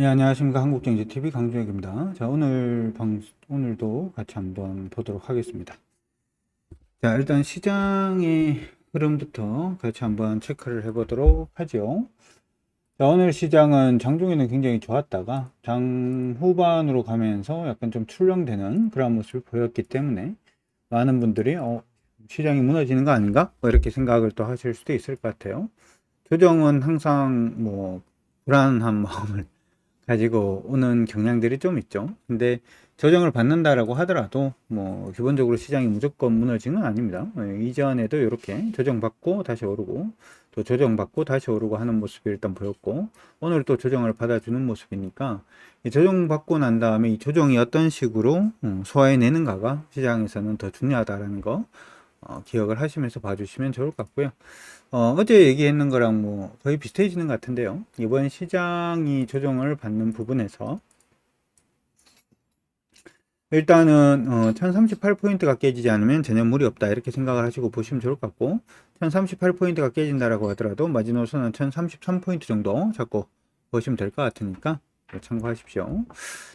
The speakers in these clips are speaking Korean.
네, 안녕하십니까. 한국경제TV 강준혁입니다. 자, 오늘도 같이 한번 보도록 하겠습니다. 자, 일단 시장의 흐름부터 같이 한번 체크를 해보도록 하죠. 자, 오늘 시장은 장중에는 굉장히 좋았다가 장 후반으로 가면서 약간 좀 출렁되는 그런 모습을 보였기 때문에 많은 분들이 시장이 무너지는 거 아닌가? 뭐 이렇게 생각을 또 하실 수도 있을 것 같아요. 조정은 항상 뭐 불안한 마음을 가지고 오는 경향들이 좀 있죠. 근데 조정을 받는다라고 하더라도 뭐 기본적으로 시장이 무조건 무너지는 건 아닙니다. 이전에도 이렇게 조정받고 다시 오르고 또 조정받고 다시 오르고 하는 모습이 일단 보였고, 오늘 또 조정을 받아주는 모습이니까 이 조정받고 난 다음에 이 조정이 어떤 식으로 소화해내는가가 시장에서는 더 중요하다라는 거 기억을 하시면서 봐주시면 좋을 것 같고요. 어제 얘기했는 거랑 뭐 거의 비슷해지는 것 같은데요. 이번 시장이 조정을 받는 부분에서 일단은 1038포인트가 깨지지 않으면 전혀 무리 없다 이렇게 생각을 하시고 보시면 좋을 것 같고, 1038포인트가 깨진다라고 하더라도 마지노선은 1033포인트 정도 잡고 보시면 될 것 같으니까 참고하십시오.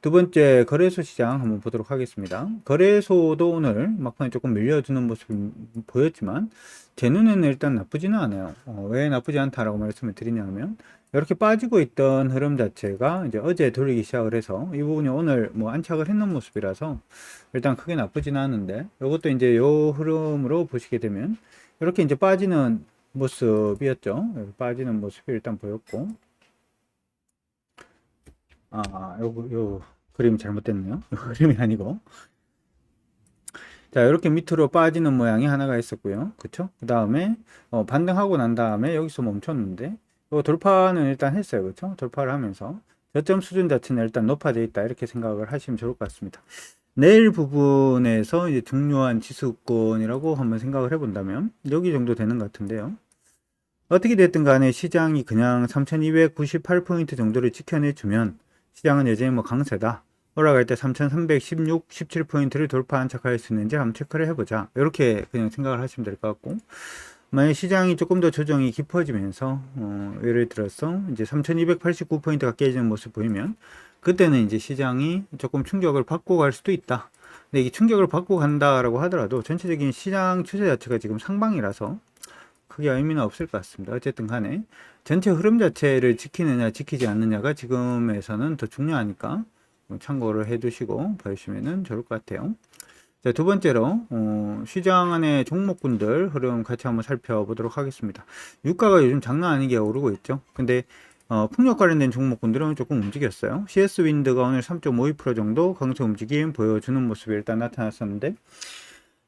두 번째, 거래소 시장 한번 보도록 하겠습니다. 거래소도 오늘 막판에 조금 밀려주는 모습을 보였지만 제 눈에는 일단 나쁘지는 않아요. 왜 나쁘지 않다라고 말씀을 드리냐면, 이렇게 빠지고 있던 흐름 자체가 이제 어제 돌리기 시작을 해서 이 부분이 오늘 뭐 안착을 했는 모습이라서 일단 크게 나쁘지는 않은데, 이것도 이제 요 흐름으로 보시게 되면 이렇게 이제 빠지는 모습이었죠. 빠지는 모습이 일단 보였고, 요 그림이 잘못됐네요. 요 그림이 아니고, 자, 이렇게 밑으로 빠지는 모양이 하나가 있었고요. 그쵸? 그 다음에, 반등하고 난 다음에 여기서 멈췄는데, 이 돌파는 일단 했어요. 그쵸? 돌파를 하면서, 저점 수준 자체는 일단 높아져 있다. 이렇게 생각을 하시면 좋을 것 같습니다. 내일 부분에서 이제 중요한 지수권이라고 한번 생각을 해본다면, 여기 정도 되는 것 같은데요. 어떻게 됐든 간에 시장이 그냥 3298포인트 정도를 지켜내주면, 시장은 여전히 뭐 강세다. 올라갈 때 3316, 17포인트를 돌파 안착할 수 있는지 한번 체크를 해보자. 이렇게 그냥 생각을 하시면 될 것 같고, 만약 시장이 조금 더 조정이 깊어지면서 예를 들어서 이제 3289포인트가 깨지는 모습 보이면, 그때는 이제 시장이 조금 충격을 받고 갈 수도 있다. 근데 이게 충격을 받고 간다라고 하더라도 전체적인 시장 추세 자체가 지금 상방이라서 크게 의미는 없을 것 같습니다. 어쨌든 간에 전체 흐름 자체를 지키느냐 지키지 않느냐가 지금에서는 더 중요하니까 참고를 해 두시고 보시면 좋을 것 같아요. 자, 두 번째로 시장 안의 종목군들 흐름 같이 한번 살펴보도록 하겠습니다. 유가가 요즘 장난 아니게 오르고 있죠. 근데 풍력 관련된 종목군들은 조금 움직였어요. CS 윈드가 오늘 3.52% 정도 강세 움직임 보여주는 모습이 일단 나타났었는데,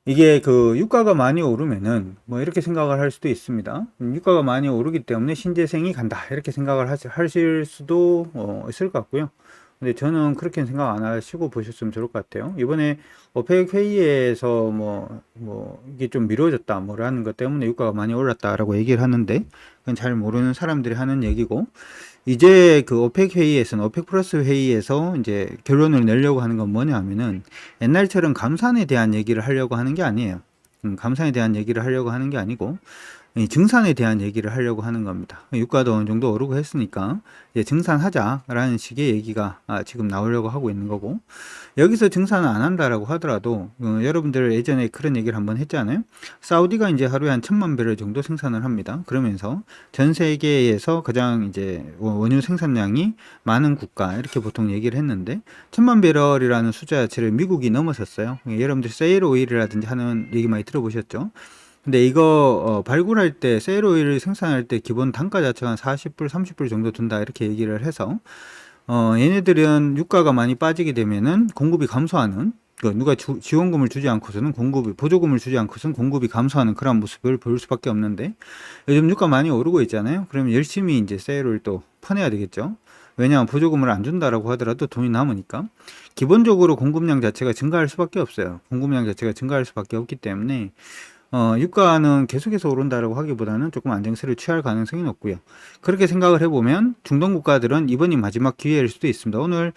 이게 그 유가가 많이 오르면은 뭐 이렇게 생각을 할 수도 있습니다. 유가가 많이 오르기 때문에 신재생이 간다 이렇게 생각을 하실 수도 있을 것 같고요. 근데 저는 그렇게 생각 안 하시고 보셨으면 좋을 것 같아요. 이번에 오펙 회의에서 뭐 이게 좀 미뤄졌다 뭐라는 것 때문에 유가가 많이 올랐다라고 얘기를 하는데, 그건 잘 모르는 사람들이 하는 얘기고, 이제 그 오펙 회의에서는, 오펙 플러스 회의에서 이제 결론을 내려고 하는 건 뭐냐면은, 옛날처럼 감산에 대한 얘기를 하려고 하는 게 아니에요. 감산에 대한 얘기를 하려고 하는 게 아니고 이 증산에 대한 얘기를 하려고 하는 겁니다. 유가도 어느 정도 오르고 했으니까 이제 증산하자라는 식의 얘기가 지금 나오려고 하고 있는 거고, 여기서 증산을 안 한다라고 하더라도 여러분들 예전에 그런 얘기를 한번 했잖아요. 사우디가 이제 하루에 한 1000만 배럴 정도 생산을 합니다. 그러면서 전 세계에서 가장 이제 원유 생산량이 많은 국가 이렇게 보통 얘기를 했는데, 1000만 배럴이라는 숫자 자체를 미국이 넘어섰어요. 여러분들 세일 오일이라든지 하는 얘기 많이 들어보셨죠? 근데 이거 발굴할 때 세일 오일을 생산할 때 기본 단가 자체가 한 40불, 30불 정도 든다 이렇게 얘기를 해서, 얘네들은 유가가 많이 빠지게 되면은 공급이 감소하는, 누가 지원금을 주지 않고서는 보조금을 주지 않고서는 공급이 감소하는 그런 모습을 볼 수밖에 없는데, 요즘 유가 많이 오르고 있잖아요. 그러면 열심히 이제 세일을 또 퍼내야 되겠죠. 왜냐하면 보조금을 안 준다라고 하더라도 돈이 남으니까 기본적으로 공급량 자체가 증가할 수밖에 없어요. 공급량 자체가 증가할 수밖에 없기 때문에 유가는 계속해서 오른다라고 하기보다는 조금 안정세를 취할 가능성이 높고요. 그렇게 생각을 해보면 중동 국가들은 이번이 마지막 기회일 수도 있습니다. 오늘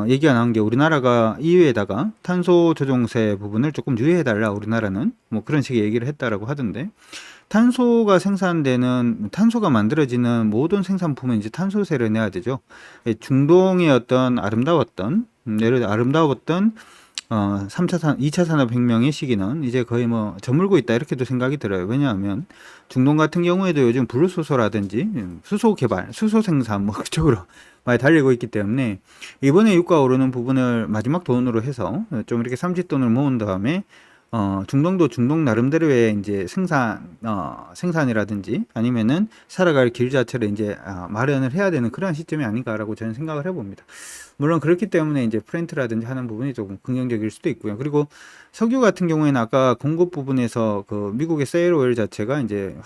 얘기가 나온 게 우리나라가 EU에다가 탄소 조정세 부분을 조금 유예해달라, 우리나라는 뭐 그런 식의 얘기를 했다라고 하던데, 탄소가 만들어지는 모든 생산품은 이제 탄소세를 내야 되죠. 중동의 어떤 예를 들어 아름다웠던 2차 산업혁명의 시기는 이제 거의 뭐 저물고 있다, 이렇게도 생각이 들어요. 왜냐하면 중동 같은 경우에도 요즘 블루수소라든지 수소 개발, 수소 생산 뭐 그쪽으로 많이 달리고 있기 때문에 이번에 유가 오르는 부분을 마지막 돈으로 해서 좀 이렇게 삼짓돈을 모은 다음에 중동도 중동 나름대로의 이제 생산이라든지 아니면은 살아갈 길 자체를 이제 마련을 해야 되는 그런 시점이 아닌가라고 저는 생각을 해봅니다. 물론 그렇기 때문에 이제 프렌트라든지 하는 부분이 조금 긍정적일 수도 있고요. 그리고 석유 같은 경우에는 아까 공급 부분에서 그 미국의 세일 오일 자체가 이제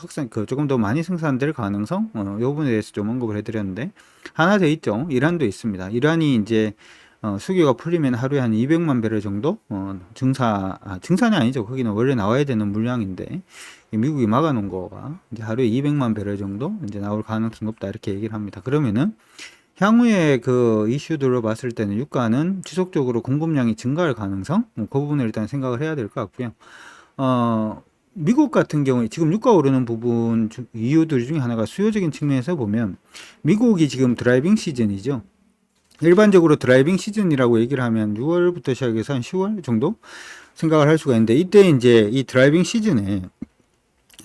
조금 더 많이 생산될 가능성, 이 부분에 대해서 좀 언급을 해드렸는데, 하나 더 있죠. 이란도 있습니다. 이란이 이제 수교가 풀리면 하루에 한 200만 배럴 정도 증산이 아니죠. 거기는 원래 나와야 되는 물량인데 미국이 막아놓은 거가 이제 하루에 200만 배럴 정도 이제 나올 가능성이 높다, 이렇게 얘기를 합니다. 그러면은 향후에 그 이슈들로 봤을 때는 유가는 지속적으로 공급량이 증가할 가능성, 그 부분을 일단 생각을 해야 될 것 같고요. 미국 같은 경우에 지금 유가 오르는 부분 이유들 중에 하나가 수요적인 측면에서 보면 미국이 지금 드라이빙 시즌이죠. 일반적으로 드라이빙 시즌이라고 얘기를 하면 6월부터 시작해서 한 10월 정도 생각을 할 수가 있는데, 이때 이제 이 드라이빙 시즌에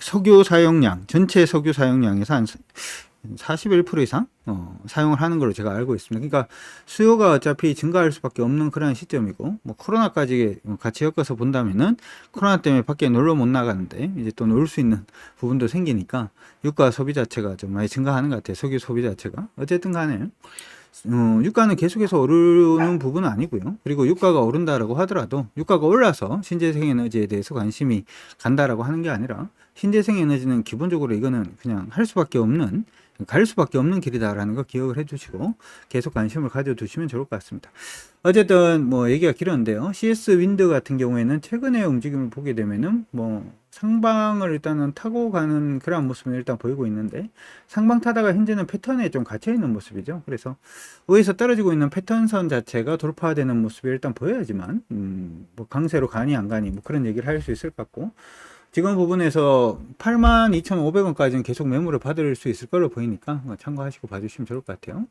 석유 사용량, 전체 석유 사용량에서 한 41% 이상 사용을 하는 걸로 제가 알고 있습니다. 그러니까 수요가 어차피 증가할 수밖에 없는 그런 시점이고, 뭐 코로나까지 같이 엮어서 본다면은 코로나 때문에 밖에 놀러 못 나가는데 이제 또 놀 수 있는 부분도 생기니까 유가 소비 자체가 좀 많이 증가하는 것 같아요. 석유 소비 자체가. 어쨌든 간에 유가는 계속해서 오르는 부분은 아니고요. 그리고 유가가 오른다라고 하더라도 유가가 올라서 신재생 에너지에 대해서 관심이 간다라고 하는 게 아니라, 신재생 에너지는 기본적으로 이거는 그냥 갈 수밖에 없는 길이다라는 거 기억을 해주시고 계속 관심을 가져두시면 좋을 것 같습니다. 어쨌든 뭐 얘기가 길었는데요. CS 윈드 같은 경우에는 최근의 움직임을 보게 되면은 뭐 상방을 일단은 타고 가는 그런 모습을 일단 보이고 있는데, 상방 타다가 현재는 패턴에 좀 갇혀 있는 모습이죠. 그래서 위에서 떨어지고 있는 패턴선 자체가 돌파되는 모습이 일단 보여야지만 뭐 강세로 가니 안 가니 뭐 그런 얘기를 할 수 있을 것 같고, 지금 부분에서 82,500원까지는 계속 매물을 받을 수 있을 걸로 보이니까 참고하시고 봐주시면 좋을 것 같아요.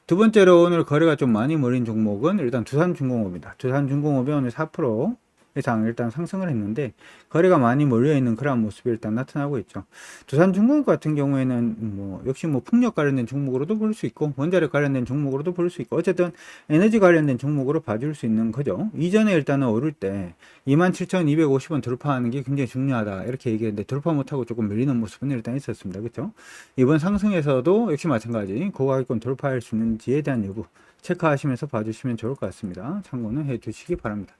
두 번째로 오늘 거래가 좀 많이 몰린 종목은 일단 두산중공업입니다. 두산중공업이 오늘 4% 이상 일단 상승을 했는데 거래가 많이 몰려있는 그런 모습이 일단 나타나고 있죠. 두산중공업 같은 경우에는 뭐 역시 뭐 풍력 관련된 종목으로도 볼 수 있고 원자력 관련된 종목으로도 볼 수 있고, 어쨌든 에너지 관련된 종목으로 봐줄 수 있는 거죠. 이전에 일단은 오를 때 27,250원 돌파하는 게 굉장히 중요하다, 이렇게 얘기했는데 돌파 못하고 조금 밀리는 모습은 일단 있었습니다. 그렇죠? 이번 상승에서도 역시 마찬가지 고가격권 돌파할 수 있는지에 대한 여부 체크하시면서 봐주시면 좋을 것 같습니다. 참고는 해 두시기 바랍니다.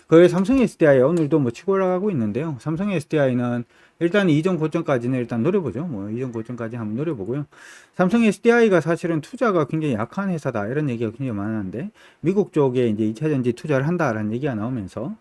그 삼성 SDI 오늘도 뭐 치고 올라가고 있는데요. 삼성 SDI는 일단 이전 고점까지는 일단 노려보죠. 뭐 이전 고점까지 한번 노려보고요. 삼성 SDI가 사실은 투자가 굉장히 약한 회사다, 이런 얘기가 굉장히 많았는데 미국 쪽에 이제 2차전지 투자를 한다라는 얘기가 나오면서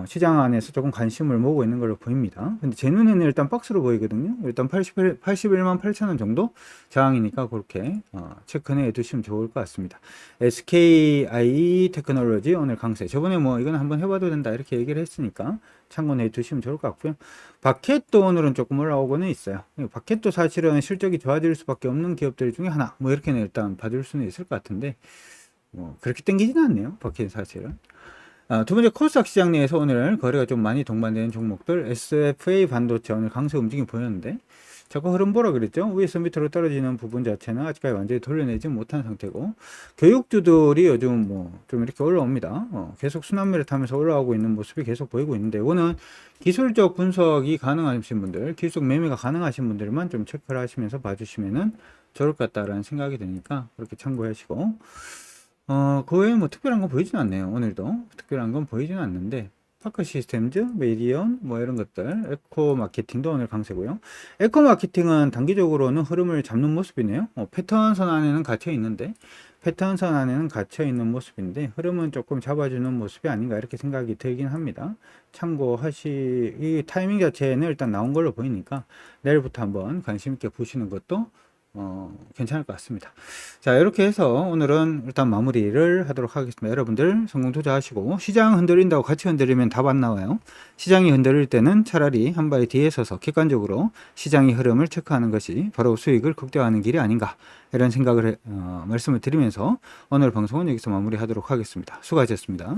시장 안에서 조금 관심을 모으고 있는 걸로 보입니다. 근데 제 눈에는 일단 박스로 보이거든요. 일단 81만 8천원 정도 저항이니까 그렇게 체크해 두시면 좋을 것 같습니다. SKI 테크놀로지 오늘 강세. 저번에 뭐 이건 한번 해봐도 된다, 이렇게 얘기를 했으니까 참고해 두시면 좋을 것 같고요. 바켓도 오늘은 조금 올라오고는 있어요. 바켓도 사실은 실적이 좋아질 수밖에 없는 기업들 중에 하나, 뭐 이렇게는 일단 봐줄 수는 있을 것 같은데 뭐 그렇게 땡기지는 않네요. 바켓 사실은. 두 번째, 코스닥 시장 내에서 오늘 거래가 좀 많이 동반되는 종목들, SFA 반도체 오늘 강세 움직임 보였는데 자꾸 흐름 보라 그랬죠. 위에서 밑으로 떨어지는 부분 자체는 아직까지 완전히 돌려내지 못한 상태고, 교육주들이 요즘 뭐 좀 이렇게 올라옵니다. 계속 순환매를 타면서 올라오고 있는 모습이 계속 보이고 있는데, 이거는 기술적 분석이 가능하신 분들, 기술적 매매가 가능하신 분들만 좀 체크를 하시면서 봐주시면은 좋을 것 같다라는 생각이 드니까 그렇게 참고하시고, 그 외에 뭐 특별한 건 보이진 않네요. 오늘도 특별한 건 보이진 않는데, 파크 시스템즈, 메디언 뭐 이런 것들, 에코 마케팅도 오늘 강세고요. 에코 마케팅은 단기적으로는 흐름을 잡는 모습이네요. 패턴선 안에는 갇혀 있는데 패턴선 안에는 갇혀 있는 모습인데 흐름은 조금 잡아주는 모습이 아닌가 이렇게 생각이 들긴 합니다. 이 타이밍 자체는 일단 나온 걸로 보이니까 내일부터 한번 관심 있게 보시는 것도 괜찮을 것 같습니다. 자, 이렇게 해서 오늘은 일단 마무리를 하도록 하겠습니다. 여러분들 성공 투자하시고, 시장 흔들린다고 같이 흔들리면 답 안 나와요. 시장이 흔들릴 때는 차라리 한 발 뒤에 서서 객관적으로 시장의 흐름을 체크하는 것이 바로 수익을 극대화하는 길이 아닌가, 이런 생각을 말씀을 드리면서 오늘 방송은 여기서 마무리하도록 하겠습니다. 수고하셨습니다.